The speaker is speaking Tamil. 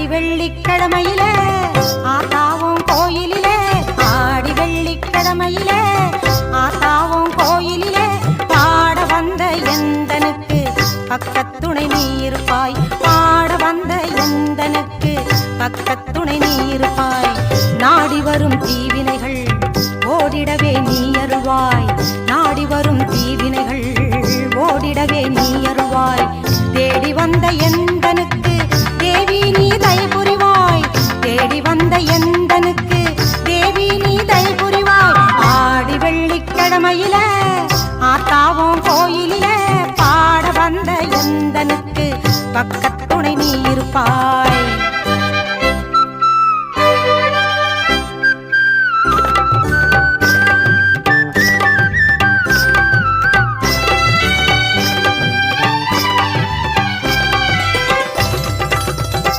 ஆடி வெள்ளிக்கிழமையிலே ஆத்தாவும் கோயிலிலே ஆடி வெள்ளிக்கிழமையிலே ஆத்தாவும் கோயிலிலே பாட வந்த எந்தனுக்கு பக்கத்துணை நீ இருப்பாய் பாட வந்த எந்தனுக்கு பக்கத்துணை நீ இருப்பாய் நாடி வரும் தீவினைகள் ஓடிடவே நீ அருள்வாய் நாடி வரும் தீவினைகள் ஓடிடவே நீ அருள்வாய் தேடி வந்த எந்தனுக்கு தேவி நீ தயை புரிவாய் தேடி வந்த எந்தனுக்கு தேவி நீ தயை புரிவாய் ஆடி வெள்ளிக்கிழமையிலே ஆத்தாவும் கோயிலிலே பாட வந்த எந்தனுக்கு பக்கத்துணை நீ இருப்பாய்